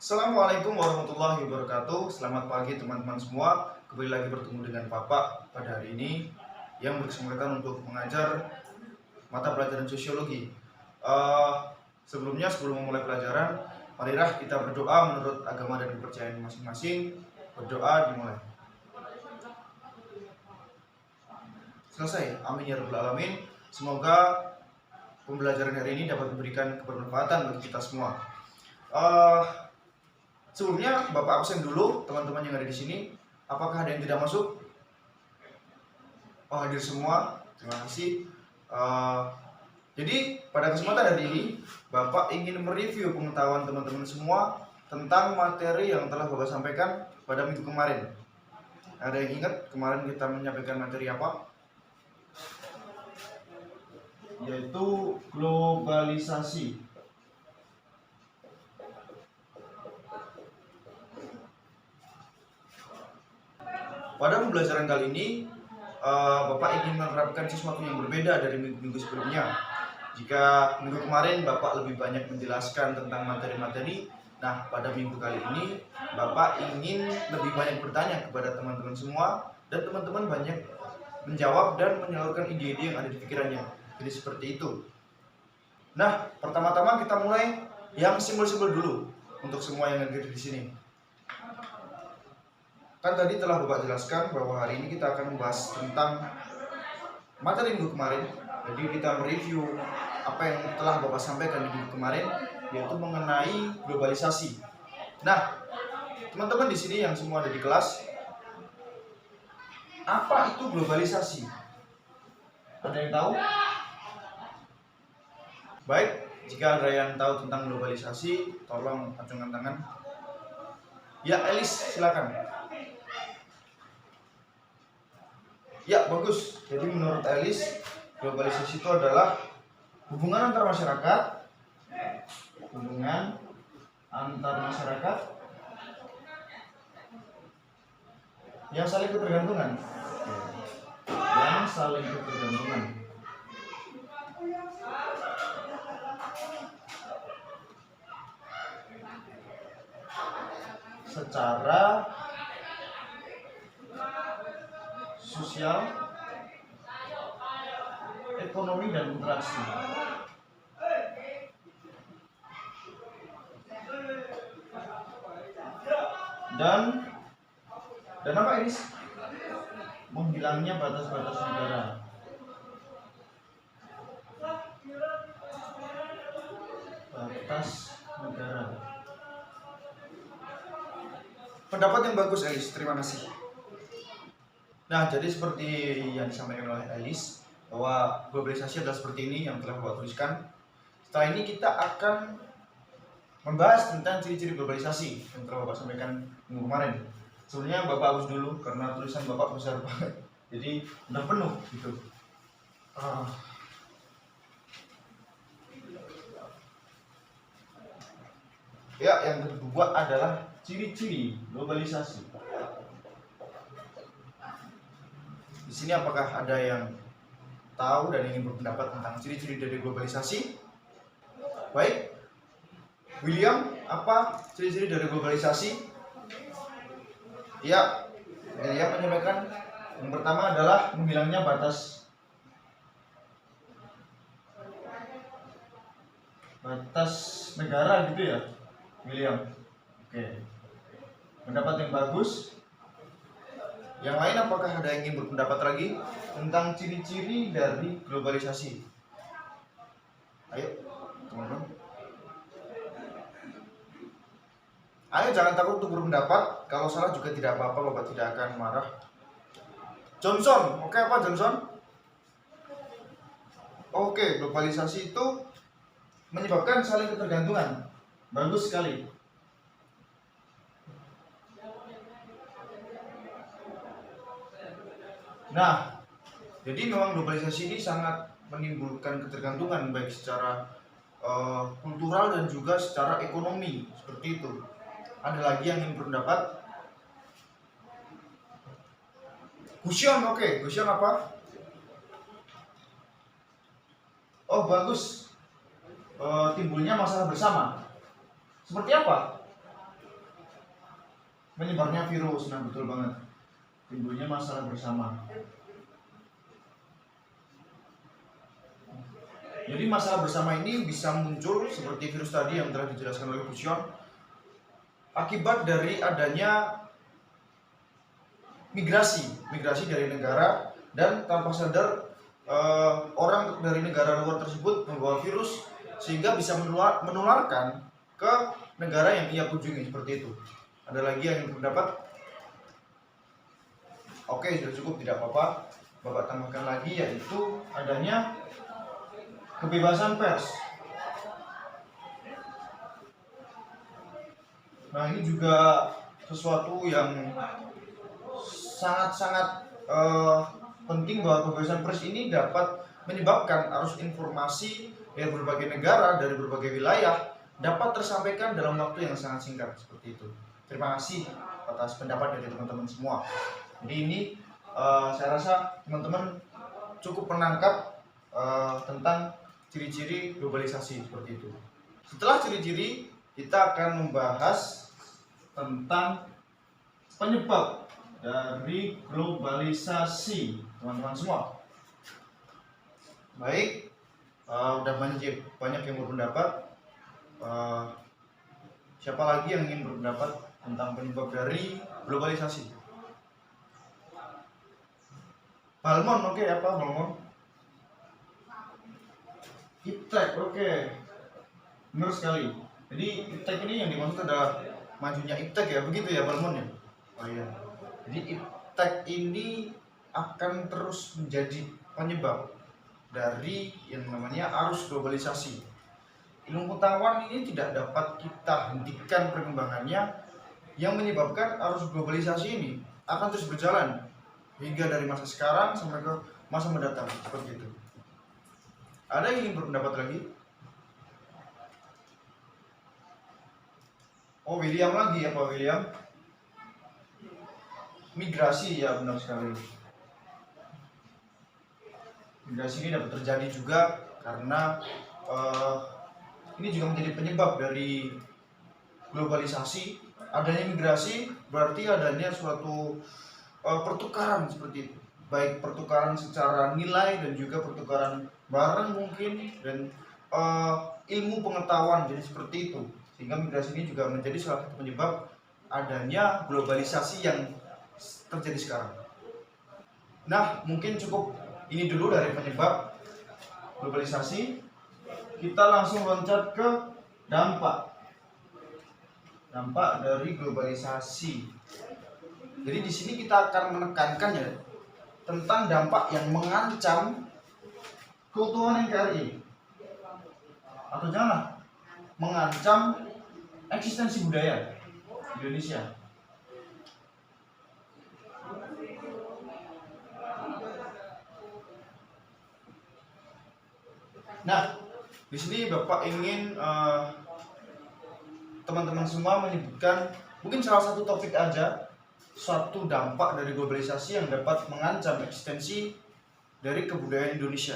Assalamualaikum warahmatullahi wabarakatuh. Selamat pagi teman-teman semua. Kembali lagi bertemu dengan Bapak pada hari ini yang berkesempatan untuk mengajar mata pelajaran sosiologi. Sebelum memulai pelajaran, marilah kita berdoa menurut agama dan kepercayaan masing-masing. Berdoa dimulai. Selesai. Amin ya rabbal alamin. Semoga pembelajaran hari ini dapat memberikan kebermanfaatan bagi kita semua. Sebelumnya Bapak absen dulu, teman-teman yang ada di sini. Apakah ada yang tidak masuk? Oh, hadir semua. Terima kasih. Jadi pada kesempatan hari ini Bapak ingin mereview pengetahuan teman-teman semua tentang materi yang telah Bapak sampaikan pada minggu kemarin. Ada yang ingat kemarin kita menyampaikan materi apa? Yaitu globalisasi. Pada pembelajaran kali ini Bapak ingin menerapkan sesuatu yang berbeda dari minggu-minggu sebelumnya. Jika minggu kemarin Bapak lebih banyak menjelaskan tentang materi-materi, nah pada minggu kali ini Bapak ingin lebih banyak bertanya kepada teman-teman semua, dan teman-teman banyak menjawab dan menyalurkan ide-ide yang ada di pikirannya. Jadi seperti itu. Nah, pertama-tama kita mulai yang simbol-simbol dulu untuk semua yang hadir di sini. Kan tadi telah Bapak jelaskan bahwa hari ini kita akan membahas tentang materi minggu kemarin. Jadi kita mereview apa yang telah Bapak sampaikan di minggu kemarin, yaitu mengenai globalisasi. Nah, teman-teman di sini yang semua ada di kelas, apa itu globalisasi? Ada yang tahu? Baik, jika ada yang tahu tentang globalisasi, tolong acungkan tangan. Ya, Elis, silakan. Ya, bagus. Jadi menurut Elis, globalisasi itu adalah hubungan antar masyarakat yang saling ketergantungan. Secara sosial, ekonomi, dan interaksi. Dan apa ini? Menghilangnya batas-batas negara. Pendapat yang bagus, Elis. Terima kasih. Nah, jadi seperti yang disampaikan oleh Elis, bahwa globalisasi adalah seperti ini yang telah Bapak tuliskan. Setelah ini kita akan membahas tentang ciri-ciri globalisasi yang telah Bapak sampaikan minggu kemarin. Sebelumnya Bapak hapus dulu karena tulisan Bapak besar banget, jadi udah penuh gitu. Ya, yang kedua adalah ciri-ciri globalisasi. Di sini apakah ada yang tahu dan ingin berpendapat tentang ciri-ciri dari globalisasi? Baik, William, apa ciri-ciri dari globalisasi? Ya, William menyampaikan yang pertama adalah menghilangnya batas negara gitu ya, William. Oke, pendapat yang bagus. Yang lain apakah ada yang ingin berpendapat lagi tentang ciri-ciri dari globalisasi? Ayo, teman-teman. Ayo, jangan takut untuk berpendapat. Kalau salah juga tidak apa-apa, Bapak tidak akan marah. Johnson, oke apa Johnson? Oke, globalisasi itu menyebabkan saling ketergantungan. Bagus sekali. Nah, jadi memang globalisasi ini sangat menimbulkan ketergantungan baik secara kultural dan juga secara ekonomi, seperti itu. Ada lagi yang ingin berpendapat? Gusion, oke. Gusion apa? Oh, bagus. timbulnya masalah bersama. Seperti apa? Menyebarnya virus. Nah, betul banget. Timbulnya masalah bersama. Jadi masalah bersama ini bisa muncul seperti virus tadi yang telah dijelaskan oleh Bu Sion, akibat dari adanya migrasi dari negara, dan tanpa sadar orang dari negara luar tersebut membawa virus sehingga bisa menularkan ke negara yang ia kunjungi, seperti itu. Ada lagi yang berpendapat? Oke, sudah cukup, tidak apa-apa. Bapak tambahkan lagi, yaitu adanya kebebasan pers. Nah, ini juga sesuatu yang sangat-sangat penting, bahwa kebebasan pers ini dapat menyebabkan arus informasi dari berbagai negara, dari berbagai wilayah dapat tersampaikan dalam waktu yang sangat singkat, seperti itu. Terima kasih atas pendapat dari teman-teman semua. Jadi ini saya rasa teman-teman cukup menangkap tentang ciri-ciri globalisasi, seperti itu. Setelah ciri-ciri, kita akan membahas tentang penyebab dari globalisasi, teman-teman semua. Baik, udah banyak yang berpendapat. Siapa lagi yang ingin berpendapat tentang penyebab dari globalisasi? Balmon, oke, apa Balmon? Iptek, oke. Benar sekali. Jadi iptek ini yang dimaksud adalah majunya iptek, ya, begitu ya Balmon ya? Oh iya. Jadi iptek ini akan terus menjadi penyebab dari yang namanya arus globalisasi. Ilmu pengetahuan ini tidak dapat kita hentikan perkembangannya, yang menyebabkan arus globalisasi ini akan terus berjalan hingga dari masa sekarang sampai ke masa mendatang, seperti itu. Ada yang ingin berpendapat lagi? Oh, William lagi ya Pak William? Migrasi, ya benar sekali. Migrasi ini dapat terjadi juga karena ini juga menjadi penyebab dari globalisasi. Adanya migrasi berarti adanya suatu pertukaran, seperti itu. Baik pertukaran secara nilai dan juga pertukaran barang mungkin, dan ilmu pengetahuan, jadi seperti itu. Sehingga migrasi ini juga menjadi salah satu penyebab adanya globalisasi yang terjadi sekarang. Nah, mungkin cukup ini dulu dari penyebab globalisasi. Kita langsung loncat ke dampak dari globalisasi. Jadi di sini kita akan menekankan ya tentang dampak yang mengancam keutuhan NKRI, atau janganlah mengancam eksistensi budaya Indonesia. Nah, di sini Bapak ingin teman-teman semua menyebutkan mungkin salah satu topik aja, suatu dampak dari globalisasi yang dapat mengancam eksistensi dari kebudayaan Indonesia.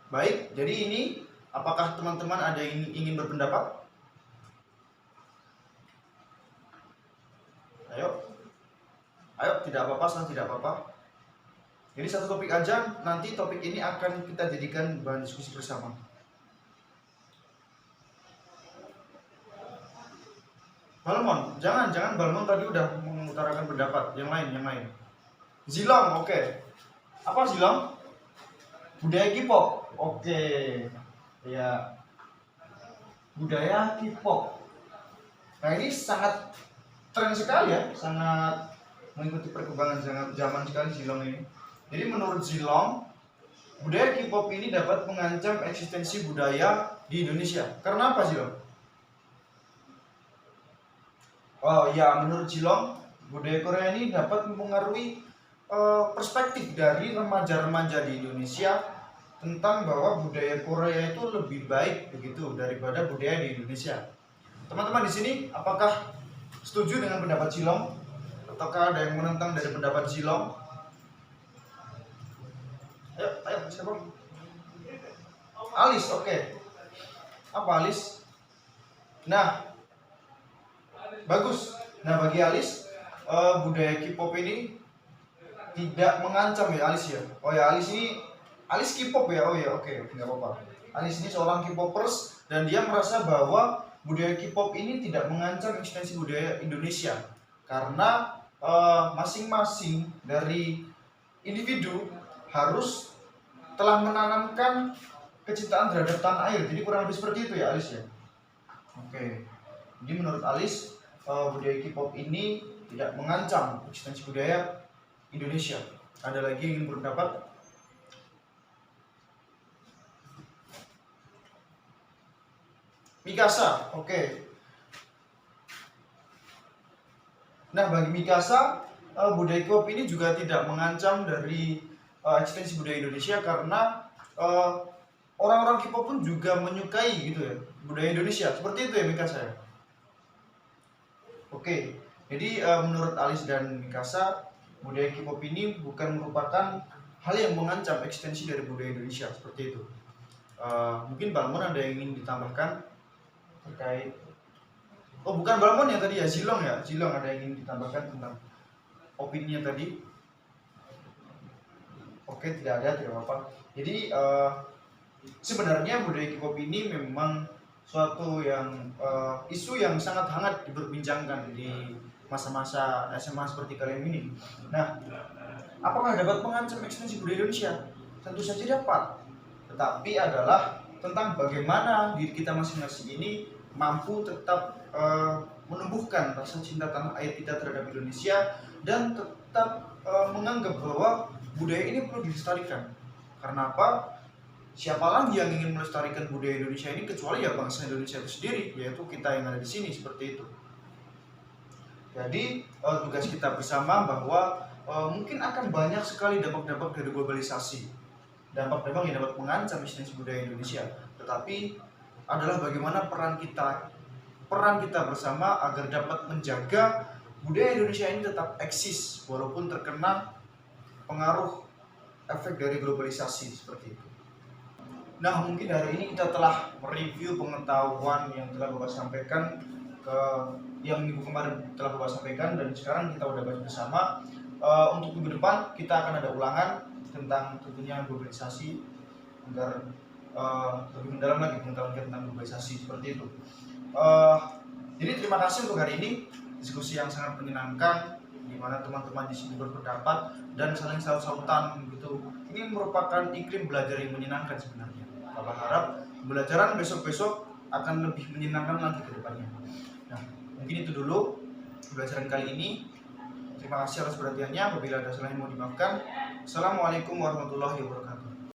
Baik, jadi ini apakah teman-teman ada yang ingin berpendapat? Ayo, tidak apa-apa, tidak apa-apa. Jadi satu topik aja, nanti topik ini akan kita jadikan bahan diskusi bersama. Balmon, jangan Balmon tadi udah mengutarakan pendapat. Yang lain. Zilong, oke. Apa Zilong? Budaya K-pop, oke. Ya, budaya K-pop. Nah, ini sangat tren sekali ya, sangat mengikuti perkembangan zaman sekali Zilong ini. Jadi menurut Zilong, budaya K-pop ini dapat mengancam eksistensi budaya di Indonesia. Karena apa Zilong? Oh ya, menurut Zilong, budaya Korea ini dapat mempengaruhi perspektif dari remaja-remaja di Indonesia tentang bahwa budaya Korea itu lebih baik begitu daripada budaya di Indonesia. Teman-teman di sini, apakah setuju dengan pendapat Zilong? Ataukah ada yang menentang dari pendapat Zilong? Ayo, siapa? Alis, oke. Apa Alis? Nah, bagus. Nah, bagi Alis, budaya K-pop ini tidak mengancam ya Alis ya. Oh ya, Alis K-pop ya. Oh ya, oke, nggak apa-apa. Alis ini seorang K-popers dan dia merasa bahwa budaya K-pop ini tidak mengancam eksistensi budaya Indonesia karena masing-masing dari individu harus telah menanamkan kecintaan terhadap tanah air. Jadi kurang lebih seperti itu ya Alis ya. Oke. Jadi menurut Alis, budaya K-pop ini tidak mengancam eksistensi budaya Indonesia. Ada lagi yang ingin berpendapat? Mikasa, oke. Nah, bagi Mikasa, budaya K-pop ini juga tidak mengancam dari eksistensi budaya Indonesia karena orang-orang K-pop pun juga menyukai gitu ya budaya Indonesia. Seperti itu ya Mikasa ya. Oke. Jadi menurut Alis dan Mikasa, budaya K-pop ini bukan merupakan hal yang mengancam eksistensi dari budaya Indonesia. Seperti itu. Mungkin Balmon ada yang ingin ditambahkan terkait. Oh, bukan Balmon ya tadi ya, Zilong ya. Zilong ada yang ingin ditambahkan tentang opininya tadi. Oke, tidak ada, tidak apa-apa. Jadi sebenarnya budaya K-pop ini memang suatu yang isu yang sangat hangat diperbincangkan di masa-masa SMA seperti kalian ini. Nah, apakah dapat mengancam eksistensi budaya Indonesia? Tentu saja dapat. Tetapi adalah tentang bagaimana diri kita masing-masing ini mampu tetap menumbuhkan rasa cinta tanah air kita terhadap Indonesia dan tetap menganggap bahwa budaya ini perlu dilestarikan. Karena apa? Siapa lagi yang ingin melestarikan budaya Indonesia ini kecuali ya bangsa Indonesia itu sendiri, yaitu kita yang ada di sini, seperti itu. Jadi tugas kita bersama bahwa mungkin akan banyak sekali dampak-dampak dari globalisasi, dampak-dampak yang dapat mengancam eksistensi budaya Indonesia. Tetapi adalah bagaimana peran kita bersama agar dapat menjaga budaya Indonesia ini tetap eksis walaupun terkena pengaruh efek dari globalisasi seperti itu. Nah, mungkin hari ini kita telah mereview pengetahuan yang telah Bapak sampaikan yang minggu kemarin telah Bapak sampaikan, dan sekarang kita udah bahas bersama. Untuk minggu depan kita akan ada ulangan tentang tentunya globalisasi agar lebih mendalam lagi pengetahuan kita tentang globalisasi seperti itu. Jadi terima kasih untuk hari ini, diskusi yang sangat menyenangkan di mana teman-teman di sini berpendapat dan saling saut-sautan gitu. Ini merupakan iklim belajar yang menyenangkan sebenarnya. Bapak harap pembelajaran besok-besok akan lebih menyenangkan lagi ke depannya. Nah, mungkin itu dulu pembelajaran kali ini. Terima kasih atas perhatiannya. Apabila ada salah yang mau dimaafkan. Assalamualaikum warahmatullahi wabarakatuh.